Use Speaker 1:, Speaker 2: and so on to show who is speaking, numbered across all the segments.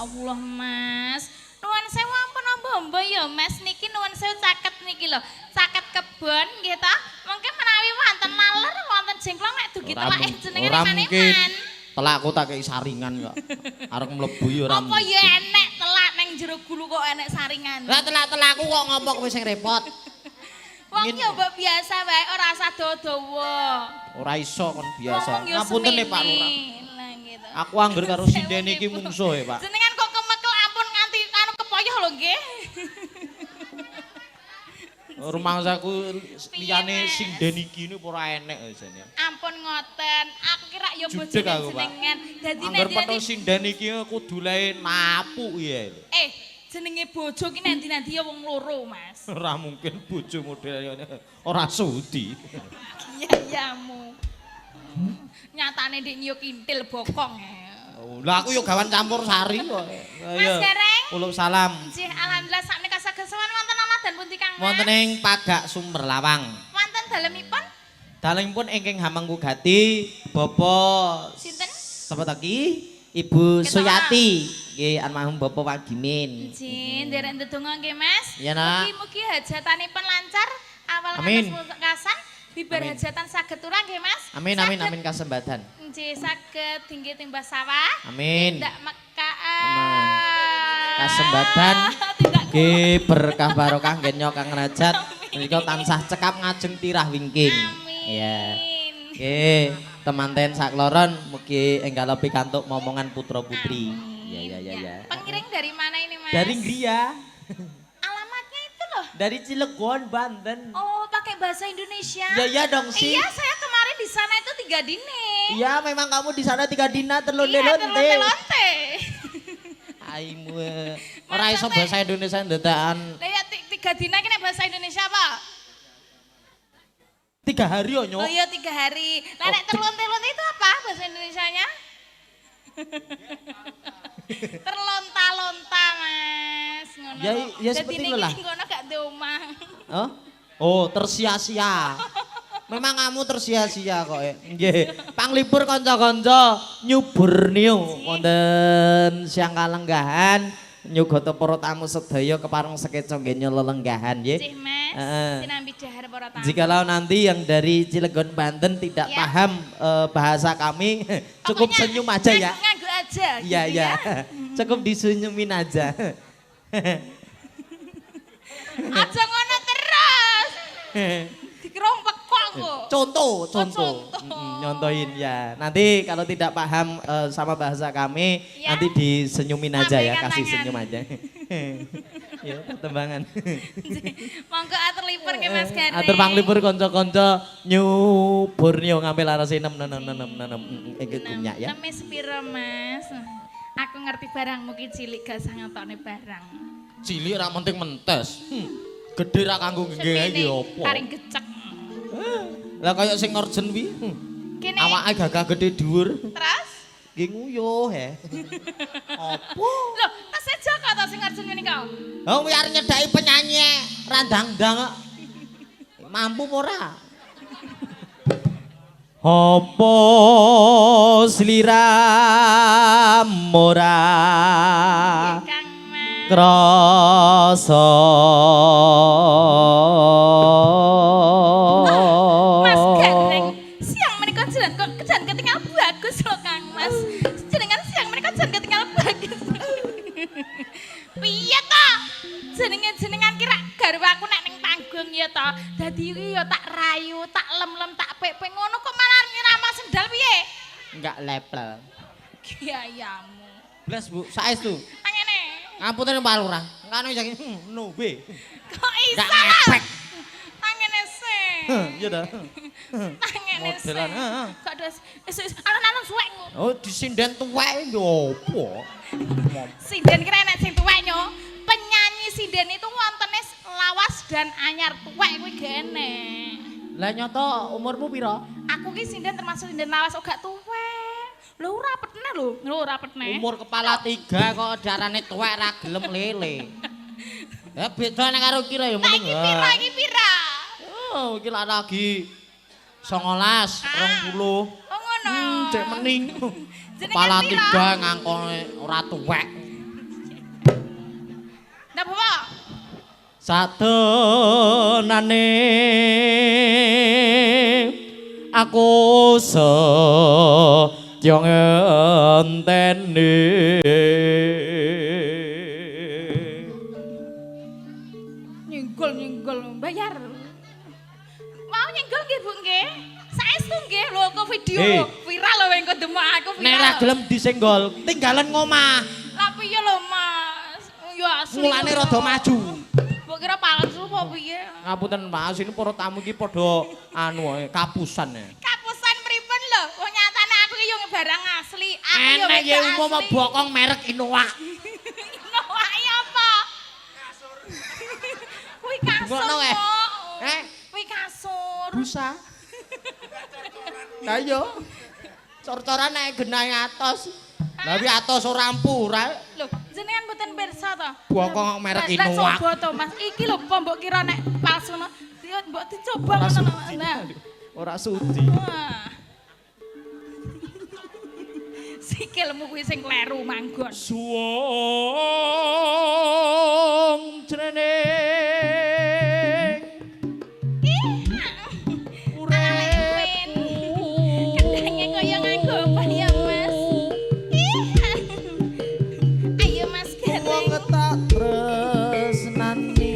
Speaker 1: Allah Mas. Nuwun sewu ampun mbok ya Mas niki nuwun sewu caket niki lho. Caket kebon nggih ta. Mungkin menawi wonten laler wonten jengklong nek dugi telake jenenge maneman.
Speaker 2: Telakku tak kei saringan kok. Arep mlebu ya ora.
Speaker 1: Apa ya enek telak ning jero gulu kok enek saringan.
Speaker 2: Lah telak-telakku kok ngopo kowe sing repot.
Speaker 1: Wong yo mbok biasa wae ora usah dawa.
Speaker 2: Ora iso kon biasa. Ngapunten nih Pak Lurah.
Speaker 1: Lah gitu.
Speaker 2: Aku angger karo sindene iki mungsuh ya Pak.
Speaker 1: Jenengan kok kemekel ampun nganti anu kepoyoh lho nggih.
Speaker 2: Rumangsaku liyane sinden iki niku ora enek jane.
Speaker 1: Ampun ngoten, aku kira ya
Speaker 2: Judeg aku, Pak.
Speaker 1: jenengan. Dadi
Speaker 2: Angger peto sinden iki kudu lae napu ya.
Speaker 1: Jenenge bojo ki nanti-nanti ya wong loro, Mas.
Speaker 2: Ora mungkin bojo model ora sudi.
Speaker 1: Iya-iyamu. Nyatane dik nyuk kintil bokong.
Speaker 2: Lah aku yo gawan campur sari kok.
Speaker 1: Mas Gareng.
Speaker 2: Uluk salam.
Speaker 1: Nggih, alhamdulillah sakmenika saged sowan wonten Ramadan pundi Kang?
Speaker 2: Wonten ing Pagak Sumber Lawang.
Speaker 1: Wonten dalemipun?
Speaker 2: Dalemipun ingkang Hamengkugati Bapak
Speaker 1: Sinten?
Speaker 2: Sapa ta ki? Ibu
Speaker 1: Ketoa.
Speaker 2: Suyati. Nggih almarhum Bapak Wagimin.
Speaker 1: Nggih, nderek ndedonga nggih Mas.
Speaker 2: Iya, Nak.
Speaker 1: Mugi-mugi hajatanipun lancar awal
Speaker 2: Amin.
Speaker 1: ngantos kasan bibar
Speaker 2: Amin.
Speaker 1: hajatan saged turang nggih Mas.
Speaker 2: Amin amin amin kasembadan.
Speaker 1: Nggih saged tinggi timbas sawah.
Speaker 2: Amin.
Speaker 1: Tindak
Speaker 2: Aman. Kasembadan nggih berkah barokah nggih Kang Rajat. Menika tansah cekap ngajeng tirah wingking.
Speaker 1: Amin.
Speaker 2: Iya. Nggih, temanten sakloron mugi enggal pikantuk momongan putra-putri. Iya iya.
Speaker 1: Pengiring dari mana ini Mas?
Speaker 2: Dari Gria.
Speaker 1: Alamatnya itu loh.
Speaker 2: Dari Cilegon, Banten.
Speaker 1: Oh, pakai bahasa Indonesia.
Speaker 2: Ya iya dong sih.
Speaker 1: Iya, saya kemarin di sana itu 3 dini.
Speaker 2: Iya, memang kamu di sana 3 dina
Speaker 1: Iya,
Speaker 2: terlonte-lonte.
Speaker 1: terlonte-lonte.
Speaker 2: Aimu. Ora iso bahasa Indonesia ndetaan.
Speaker 1: Lah ya 3 dina kene bahasa Indonesia, Pak.
Speaker 2: 3 hari yo, Nyok.
Speaker 1: Oh iya 3 hari. Lah nek terlonte-lonte itu apa bahasa Indonesianya? Terlonta-lonta, Mas. Ngono.
Speaker 2: Ya,
Speaker 1: kok.
Speaker 2: ya
Speaker 1: Dadi
Speaker 2: seperti
Speaker 1: niki
Speaker 2: itulah.
Speaker 1: ngono gak di omah.
Speaker 2: Oh? Oh, tersia-sia. Memang kamu tersia-sia kok. Nggih. Panglipur kanca-kanca nyubur niu wonten siang kalenggahan nyugata para tamu sedaya kepareng sekeca nggih lelenggahan nggih.
Speaker 1: Cih, Mas.
Speaker 2: Heeh.
Speaker 1: Sinambi dahar para tamu.
Speaker 2: Jikalau nanti yang dari Cilegon Banten tidak
Speaker 1: Ya.
Speaker 2: paham bahasa kami, cukup
Speaker 1: Pokoknya
Speaker 2: senyum aja ya.
Speaker 1: Nganggu aja
Speaker 2: Iya
Speaker 1: gitu
Speaker 2: iya,
Speaker 1: ya.
Speaker 2: cukup disenyumin aja.
Speaker 1: Aja ngono terus. Dikerong pekok kok.
Speaker 2: Contoh.
Speaker 1: contoh.
Speaker 2: Nyontohin ya. Nanti kalau tidak paham sama bahasa kami,
Speaker 1: Ya.
Speaker 2: nanti disenyumin aja ya,
Speaker 1: Lambaikan
Speaker 2: kasih
Speaker 1: tangan.
Speaker 2: senyum aja. Ya, pertembangan.
Speaker 1: Monggo atur lipur nggih Mas Gareng.
Speaker 2: Atur panglipur konco-konco nyubur nyo ngambil arase nem gumnya ya.
Speaker 1: Neme sepiro Mas? Aku ngerti barangmu ki cilik gak usah ngetokne barang.
Speaker 2: Cilik ora penting mentes. Gede ra kanggo nggih iki opo?
Speaker 1: Paring gecek.
Speaker 2: Lah kaya sing Norjen wi.
Speaker 1: Kene.
Speaker 2: Awake gagah gede dhuwur.
Speaker 1: Terus?
Speaker 2: Nggih nguyuh he. Opo?
Speaker 1: Loh, tas Joko ta sing ngarjen ngene kau?
Speaker 2: Oh, kuwi arep nyedaki penyanyi randang-dang kok. Mampu apa ora? Apa sliram ora
Speaker 1: Kang Mas.
Speaker 2: krasa
Speaker 1: Mas Gareng, siang menika jalan kok kejan ketinggal bagus loh Kang Mas. Jenengan siang menika jalan ketinggal bagus. Piye to? Jenengan kira garwa aku nek ning panggung ya to. Dadi iki ya tak rayu, tak lem-lem, tak pepe ngono kok malah nyirama sendal piye?
Speaker 2: enggak level.
Speaker 1: Gayamu.
Speaker 2: Blas Bu, saestu.
Speaker 1: Angene.
Speaker 2: Ngapunten Pak Lurah. Ngono iki no be.
Speaker 1: Kok iso?
Speaker 2: Enggak ngepek.
Speaker 1: Angene sih.
Speaker 2: Iya dah.
Speaker 1: Angene sih.
Speaker 2: Modelan, heeh.
Speaker 1: Kok dos alon-alon suwek ngono.
Speaker 2: Oh, disinden tuwek yo opo?
Speaker 1: Sinden kira enek sing tuwek nyo. Penyanyi sinden itu wontene lawas dan anyar tuwek kuwi gene.
Speaker 2: Lah nyoto umurmu pira?
Speaker 1: Aku ki sinden termasuk sinden lawas kok gak tuwek. Lho ora petne lho. Lho ora petne.
Speaker 2: Umur kepala 3 kok darane tuwek ra gelem lele. Ya bedane karo kira ya
Speaker 1: Nah
Speaker 2: mending.
Speaker 1: iki pira iki pira?
Speaker 2: Oh, iki lagi 19, 20.
Speaker 1: Oh ngono.
Speaker 2: Cek mening.
Speaker 1: Jenengan
Speaker 2: Kepala
Speaker 1: pira?
Speaker 2: 3 ngangkone ora tuwek. satenane aku setya ngenteni
Speaker 1: nyenggol bayar mau nyenggol nggih Bu nggih saestu nggih lho kok video lho viral lho engko demak aku viral
Speaker 2: nek ra gelem disenggol tinggalan ngomah
Speaker 1: lha piye lho Mas ya asli
Speaker 2: mulane rada maju
Speaker 1: mbok kira palsu apa piye
Speaker 2: ngapunten Mas ini para tamu iki padha anu ae kapusan ya
Speaker 1: kapusan pripun lho wong nyatane aku iki yo barang asli aku yo
Speaker 2: enak ya umpama bokong merek Inoa
Speaker 1: Inoa ya apa kuwi kasur
Speaker 2: ngono ae
Speaker 1: kok kuwi kasur
Speaker 2: busa lah yo cor-coran nek genahe atos lah wi atos ora ampura
Speaker 1: lho jenengan mboten pirsa to
Speaker 2: bokong merek
Speaker 1: Lah
Speaker 2: Inoa
Speaker 1: coba to Mas iki lho apa mbok kira nek palsu no yo mbok dicoba ngono nah
Speaker 2: ora sudi
Speaker 1: wah sikilmu kuwi sing kleru manggon
Speaker 2: suwung jroning
Speaker 1: kendangnya kaya nganggo apa ya Mas ayo Mas Gareng
Speaker 2: wong tak tresnani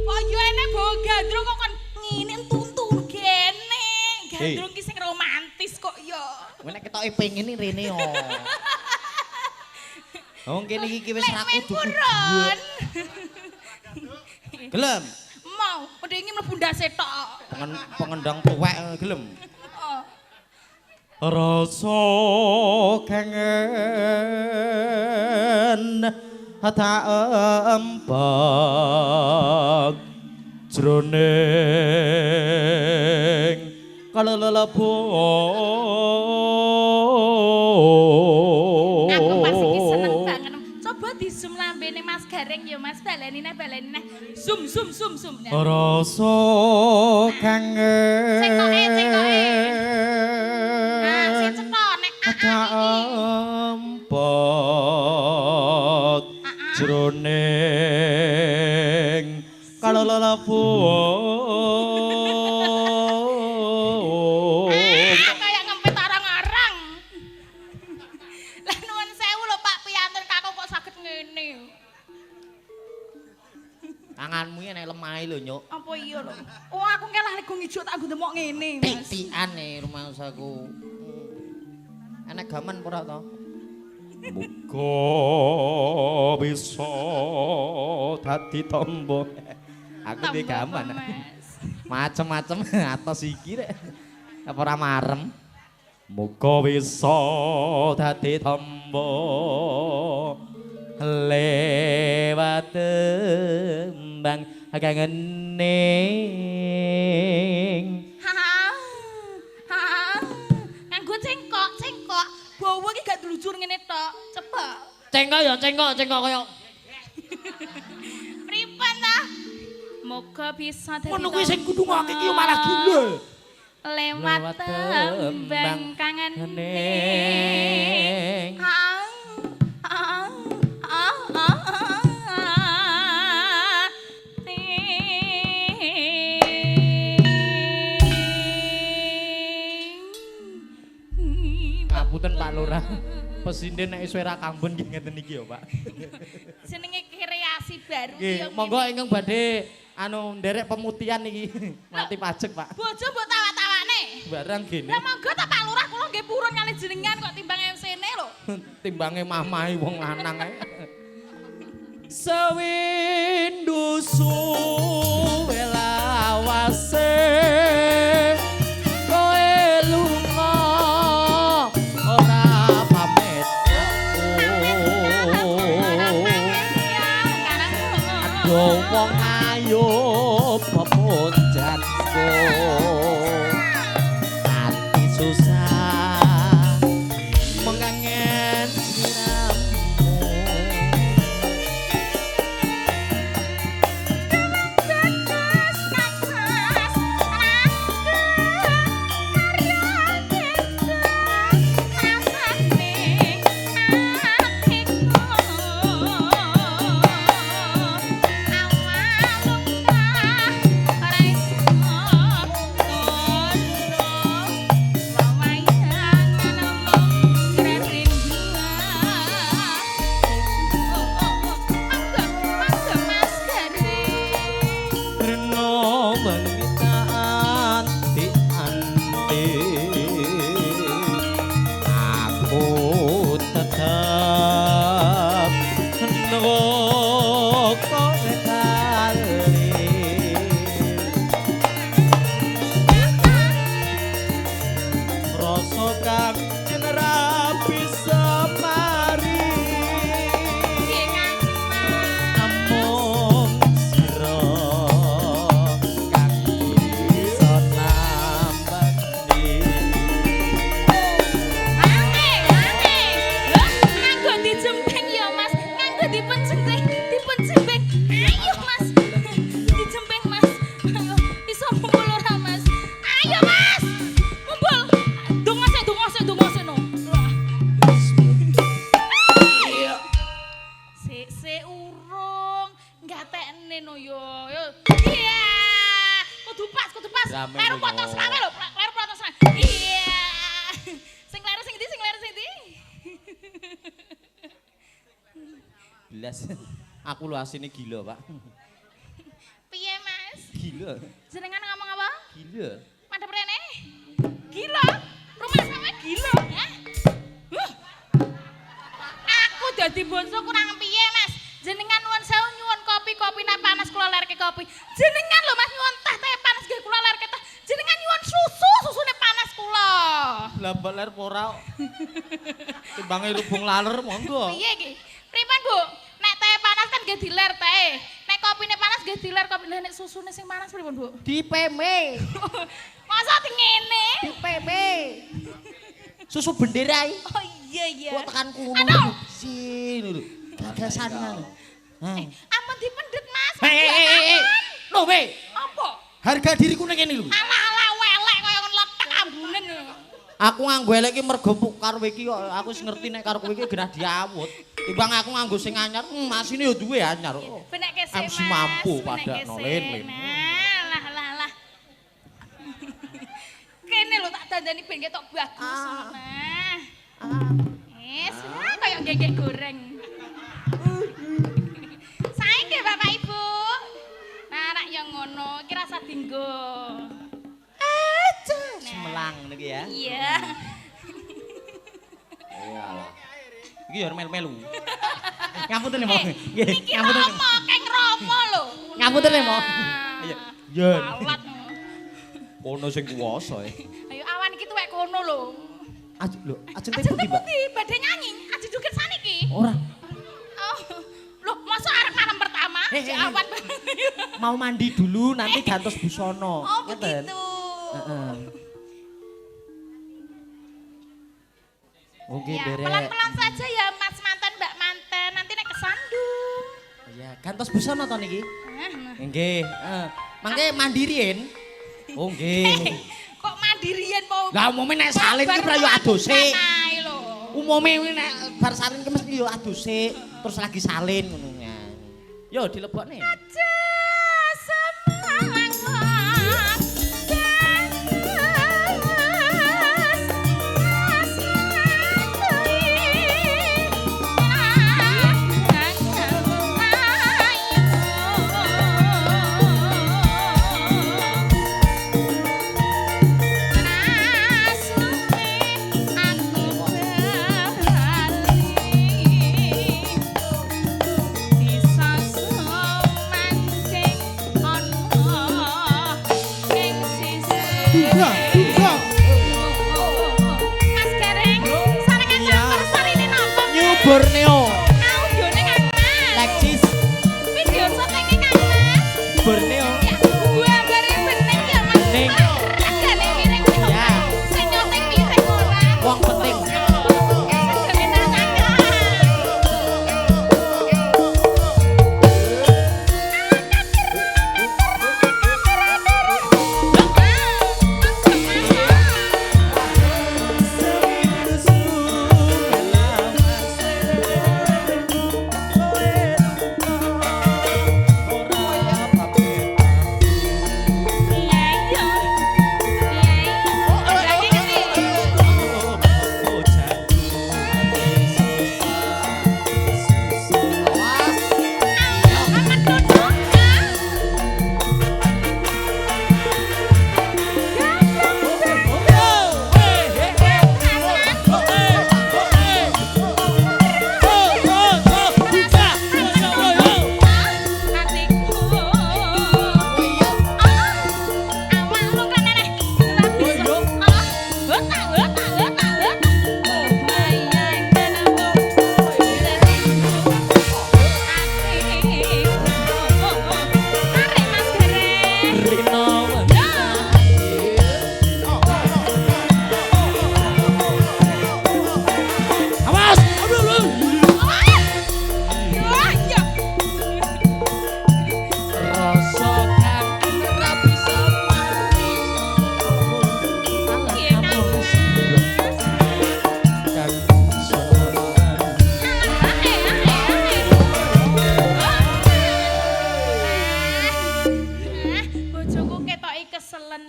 Speaker 1: Poyo enek bawa gandrung kok kan ngene tuntun gene. Gandrung ki sing romantis kok ya.
Speaker 2: kowe nek ketoke pengen rene yo wong kene iki wis ra kudu
Speaker 1: Buron.
Speaker 2: gelem
Speaker 1: Mau, udah ingin mlebu ndase tok.
Speaker 2: pengendang tuwek gelem
Speaker 1: Oh.
Speaker 2: rasa kangen tak empet jroning kalelebon
Speaker 1: Aku Mas iki seneng banget. Coba di zoom lambene Mas Gareng ya Mas baleni neh. Zoom. Ya.
Speaker 2: rasa kangen
Speaker 1: Cekoke. Nah, sing cetok nek
Speaker 2: tak empet jroning kalelebon
Speaker 1: kayak ngempet arang-arang. Lah nuwun sewu lho Pak Piantun kakung kok saged ngene.
Speaker 2: tanganmu iki nek lemah lho nyuk
Speaker 1: Apa iya lho? Oh aku engke lali go ngijuk tak nggo demok ngene. Mas.
Speaker 2: tik-tikan rumah usahaku enek gaman ora to muga bisa dadi tombo aku di
Speaker 1: Tambah
Speaker 2: gaman
Speaker 1: apa, Mas?
Speaker 2: macem-macem atos iki rek apa ora marem muga bisa dadi tombo lewat tembang kangening
Speaker 1: Ha. Nganggo cengkok. Bawa iki gak dulujur ngene tok. Coba.
Speaker 2: cengkok kaya
Speaker 1: Pripun ta? Moga bisa dadi
Speaker 2: ngono kuwi sing kudu ngake iki malah gila
Speaker 1: lewat tembang kangening.
Speaker 2: ngapunten Pak Lurah pesinden nek wis ora kambun nggih ngeten iki ya Pak
Speaker 1: Jenenge kreasi baru
Speaker 2: nggih
Speaker 1: ya.
Speaker 2: monggo ingkang badhe anu nderek pemutihan iki mati pajek Pak
Speaker 1: Bojo mbok tawa-tawane.
Speaker 2: barang gini
Speaker 1: Lah monggo ta Pak Lurah kula nggih purun kali jenengan kok timbang MC-ne lho.
Speaker 2: timbange mamahe wong lanang ae sewindu suwe lawase koe lunga ora pamit aduh wong ayo pepunjanku ati susah mengangen siramu Rame
Speaker 1: Kleru
Speaker 2: lho,
Speaker 1: foto
Speaker 2: yo.
Speaker 1: selawe lho, kleru foto selawe. Iya. Sing kleru sing ndi, sing kleru sing ndi?
Speaker 2: Belas. Aku lho asine gila, Pak.
Speaker 1: Piye, Mas?
Speaker 2: Gila.
Speaker 1: Jenengan ngomong apa?
Speaker 2: Gila.
Speaker 1: Madep rene? Gila? Rumah sampe gila, ya? Aku dadi bonso kurang piye, Mas? Jenengan nuwun sewu nyuwun kopi nek panas kula lerke kopi. Jenengan lho Mas nyuwun teh panas nggih kula lerke teh. Jenengan nyuwun susune panas kula.
Speaker 2: Lah mbok ler ora. Timbange rubung laler monggo.
Speaker 1: Piye iki? Pripun, Bu? Nek teh panas kan nggih diler teh. Nek kopine panas nggih diler kopi. Lah nek susune sing panas pripun, Bu?
Speaker 2: Dipeme.
Speaker 1: Masa ngene?
Speaker 2: Dipeme. Susu bendera iki.
Speaker 1: Oh iya.
Speaker 2: Kok tekan kuno.
Speaker 1: Aduh.
Speaker 2: Sini lho. Gagasan ngono.
Speaker 1: Ampun dipendet, Mas.
Speaker 2: Lho, we.
Speaker 1: Apa?
Speaker 2: Harga diriku ning kene lho.
Speaker 1: Alah welek kaya ngletek ambunen.
Speaker 2: Aku nganggo elek iki mergo karo iki kok aku wis ngerti nek karo kowe iki genah diawut. Timbang aku nganggo sing anyar, masine yo duwe anyar.
Speaker 1: Benek kesek, Mas.
Speaker 2: MC mampu
Speaker 1: Benek
Speaker 2: padakno
Speaker 1: kesek.
Speaker 2: len.
Speaker 1: Lah. Kene lho tak dandani ben ketok bagus. Nah. Kaya gegek goreng. Sae nggih Bapak Ibu. Nah, nek yang ngono iki rasa dinggo. Aja.
Speaker 2: Semelang niki ya.
Speaker 1: Iya.
Speaker 2: Iyalah. Iki yo melu-melu. Ngapunten Mo. Nggih,
Speaker 1: Iki
Speaker 2: ngapunten.
Speaker 1: Romo, keng Romo lho.
Speaker 2: Ngapunten Mo. Iya. Yen.
Speaker 1: Alat.
Speaker 2: Kono sing kuwasa e.
Speaker 1: Ayo awan iki tuwek kono lho.
Speaker 2: Aju lho, ajeng
Speaker 1: Ajeng
Speaker 2: pundi, Mbak?
Speaker 1: pundi badhe nyanyi? Aja joget saniki.
Speaker 2: Ora.
Speaker 1: Oh. Loh, masa arek malam pertama? Si awan.
Speaker 2: Mau mandi dulu nanti gantos busana.
Speaker 1: Oh, begitu.
Speaker 2: Heeh. Oke,
Speaker 1: Ya,
Speaker 2: derek.
Speaker 1: pelan-pelan saja ya Mas manten, Mbak manten. Nanti nek kesandung.
Speaker 2: Iya, gantos busana to niki?
Speaker 1: Nah.
Speaker 2: Nggih, heeh. Mangke mandirian. Oh, nggih.
Speaker 1: Kok mandirian mau?
Speaker 2: Lah umume nek salin ki pra yo adose.
Speaker 1: Ae lho.
Speaker 2: Umume nek bar salin ki mesti yo adose, terus lagi salin ngono. Yo dilebokne.
Speaker 1: Aja semangat. Mas Gareng, sarangan campur sarine napa?
Speaker 2: New Borneo.
Speaker 1: Audione Kang Mas.
Speaker 2: Lexis
Speaker 1: Video syutinge Kang Mas.
Speaker 2: Borneo.
Speaker 1: Ya, gua bare bening ya Mas.
Speaker 2: Ning.
Speaker 1: Agane miring.
Speaker 2: Ya.
Speaker 1: Sing nyuting miring ora.
Speaker 2: Wong penting.
Speaker 1: Agane nang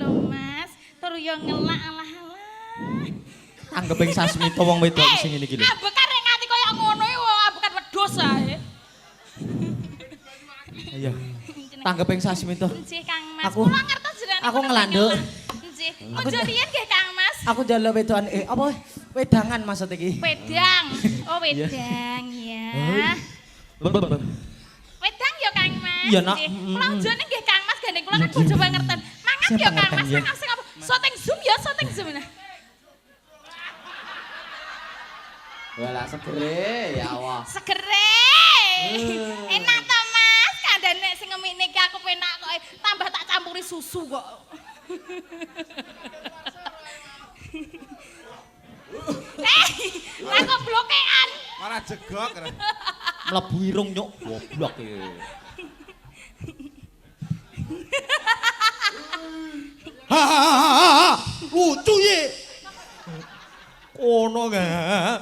Speaker 1: lho Mas. Tur yo ngelak alah-alah.
Speaker 2: Anggeping Sasmita wong wedok sing ngene iki lho.
Speaker 1: Ambekan rek nganti koyo ngono iki wong ambekan wedhus ae.
Speaker 2: Iya. Tanggeping Sasmita.
Speaker 1: Nggih Kang Mas.
Speaker 2: Aku-
Speaker 1: Kula ngertos jenengan.
Speaker 2: aku ngelanduk.
Speaker 1: Nggih. Mujo riyen nggih Kang Mas.
Speaker 2: Aku njaluk wedokan apa wedangan maksud iki.
Speaker 1: Wedang. Oh wedang ya. Wedang ya Kang Mas.
Speaker 2: Iya, Nak.
Speaker 1: Nggih. Kula ujone nggih Kang Mas gandeng kula kan bojo pangerten. Mangan
Speaker 2: Siap
Speaker 1: ya Kang
Speaker 2: pangerten,
Speaker 1: Mas.
Speaker 2: ya.
Speaker 1: Mangan sing apa? Soteng zoom ya, soteng zoom nah.
Speaker 2: Wala segere ya Allah.
Speaker 1: Segere. Enak to Mas. Kandhane sing ngemine iki aku penak kok tambah tak campuri susu kok. Aku blokean.
Speaker 3: Malah jegok.
Speaker 2: Mlebu irung nyuk goblok iki. Lucu ye. Kono ga.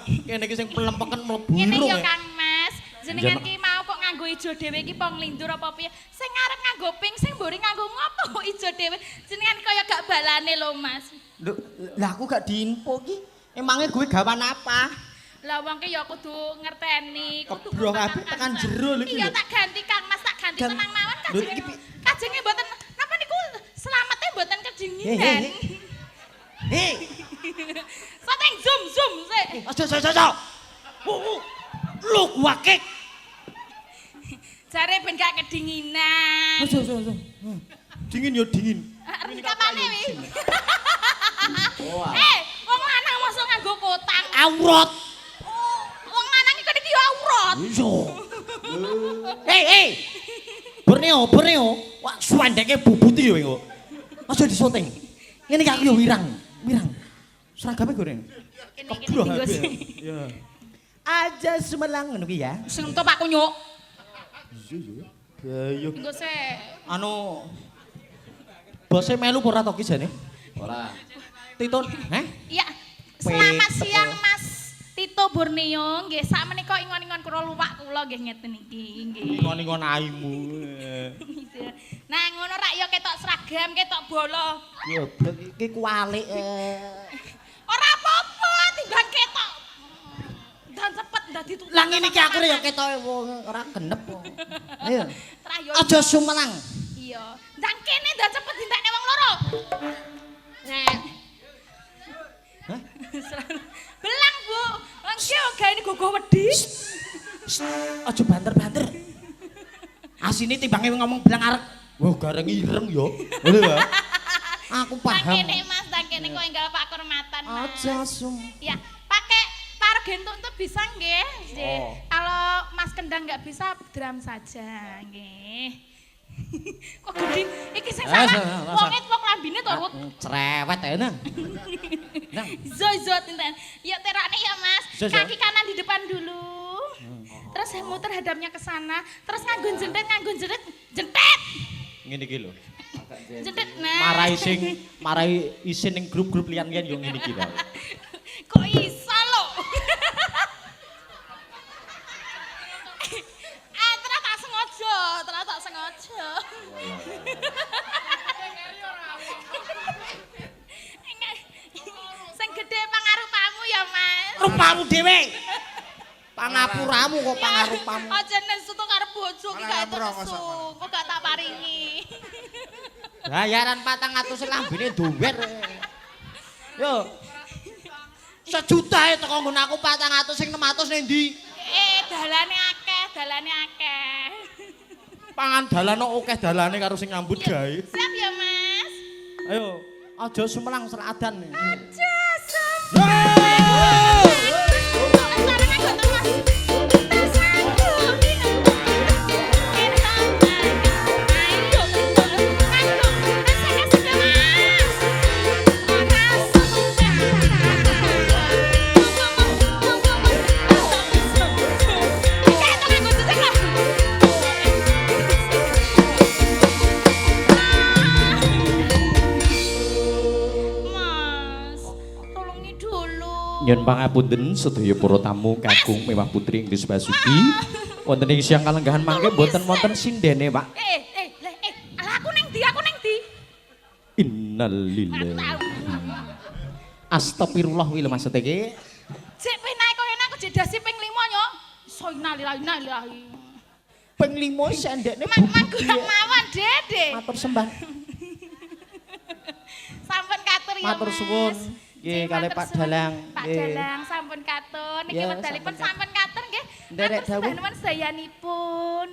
Speaker 2: Kene iki sing pelempeken mlebu
Speaker 1: Ngene
Speaker 2: irung.
Speaker 1: ya
Speaker 2: ya.
Speaker 1: Kang Mas. Jenengan
Speaker 2: Iya,
Speaker 1: ki mau kok nganggo ijo dhewe iki pong lindur apa piye? Sing arep nganggo pink, sing mburi nganggo ngopo kok ijo dhewe? Jenengan kaya gak balane lho Mas.
Speaker 2: Lho, lah aku gak diinfo ki. Emangnya gue gawan apa?
Speaker 1: Lah wong ki ya kudu ngerteni, kudu
Speaker 2: Kebrok
Speaker 1: ngomong
Speaker 2: kabeh
Speaker 1: Kang
Speaker 2: tekan
Speaker 1: Mas.
Speaker 2: jero lho iki
Speaker 1: Iya
Speaker 2: lho.
Speaker 1: tak ganti Kang Mas, tak ganti
Speaker 2: Gan-
Speaker 1: tenang mawon
Speaker 2: Lho, iki
Speaker 1: kajenge. Kajenge mboten napa niku selamate mboten kedinginan.
Speaker 2: Hei, Hei,
Speaker 1: Sateng zoom zoom sik.
Speaker 2: aja. Lu wakek.
Speaker 1: Jare ben gak kedinginan.
Speaker 2: Aja. Dingin ya dingin.
Speaker 1: Arep kapane wi?
Speaker 2: Wah.
Speaker 1: Wong lanang mosok nganggo kotang.
Speaker 2: Aurat.
Speaker 1: Oh, wong lanang iki iki ya aurat.
Speaker 2: Iya. Hei. Borneo. Wah, suandeke bubuti yo engko. Aja disoteng. Ngene iki aku yo wirang. Seragame goreng.
Speaker 1: Kene iki
Speaker 2: Kebrok
Speaker 1: tinggo
Speaker 2: kabeh.
Speaker 1: sih.
Speaker 2: Iya. Aja Semelang ngono ki ya.
Speaker 1: Sing entuk Pak Kunyuk.
Speaker 2: Ayo.
Speaker 1: Tinggo sik.
Speaker 2: Anu bose melu ora to ki jane?
Speaker 3: Ora.
Speaker 2: Titun,
Speaker 1: Iya. Selamat
Speaker 2: Wih,
Speaker 1: siang Mas Tito Borneo. Nggih, sakmenika ingon-ingon kula luwak kula nggih ngeten iki nggih.
Speaker 2: Ngon-ngon aimu.
Speaker 1: Nah, ngono rak ya ketok seragam, ketok bolo.
Speaker 2: Ya, iki kualik.
Speaker 1: Ora apa-apa, timbang ketok. Dan cepet dadi tuh.
Speaker 2: Lah ngene iki aku ya ketoke wong ora genep kok. Ayo.
Speaker 1: Trayo.
Speaker 2: Aja sumelang.
Speaker 1: Iya. Ndang kene ndak cepet dintekne wong loro.
Speaker 2: Hah?
Speaker 1: Belang, Bu. Wong ki gaene gogo wedi.
Speaker 2: Aja banter-banter. Asine timbange ngomong belang arek. Wah, gareng ireng ya. Lho ya. Aku
Speaker 1: Ndang
Speaker 2: paham.
Speaker 1: kene Mas, ndang kene kok enggal Pak Kurmatan. Mas.
Speaker 2: Aja sum.
Speaker 1: Ya, pakai pargen tuntut bisa nggih. Nggih.
Speaker 2: Oh.
Speaker 1: Kalau Mas Kendang nggak bisa drum saja nggih. Kok gede iki sing salah.
Speaker 2: salah.
Speaker 1: Wong et wong lambine to, Rut.
Speaker 2: Cerewet ae nang. Nang.
Speaker 1: Zozot enten. Ya terane ya Mas.
Speaker 2: Zos,
Speaker 1: Kaki kanan di depan dulu. Terus muter hadapnya ke sana, terus nganggo jentet.
Speaker 2: Ngene iki lho.
Speaker 1: Jentet. Nah.
Speaker 2: Marai isin ning grup-grup liyan-liyan yo ngene iki lho.
Speaker 1: Kok iso lho? Terus tak sengaja. Sing gede pangarupamu ya, Mas.
Speaker 2: Rupamu dhewe. Pangapuramu kok pangarupamu.
Speaker 1: Aja nesu to karo bojo ki gak
Speaker 3: Malah
Speaker 1: nesu.
Speaker 3: ngemrong,
Speaker 1: Kok gak tak paringi.
Speaker 2: Bayaran 400 lambene duwer. Yo. Sejuta teko nggon aku 400 sing 600 ning ndi?
Speaker 1: Dalane akeh.
Speaker 2: Pangan dalan kok akeh dalane karo sing nyambut gawe.
Speaker 1: Siap ya, Mas.
Speaker 2: Ayo, aja sumelang seradan.
Speaker 1: Aja Mas, tolongi dulu.
Speaker 2: Nyun pangapunten sedaya para tamu kakung mewah putri Inggris Basuki. Wonten ing siang kalenggahan mangke boten wonten sindene, Pak.
Speaker 1: Lah aku neng di.
Speaker 2: Innalillahi. Astagfirullah kuwi lho maksud iki.
Speaker 1: Cek penae koyo enak jedasi ping 5 yo. So innalillahi.
Speaker 2: Ping 5 sendekne
Speaker 1: Kurang mawon, Dede.
Speaker 2: matur sembah.
Speaker 1: Sampun katur ya, Mas.
Speaker 2: Matur suwun. Nggih kalih Pak Dalang.
Speaker 1: Pak Dalang sampun katur. Niki
Speaker 2: Ya,
Speaker 1: medalipun
Speaker 2: sampun
Speaker 1: sampun katur nggih.
Speaker 2: Nderek
Speaker 1: Matur
Speaker 2: dawuh.
Speaker 1: nuwun sayanipun.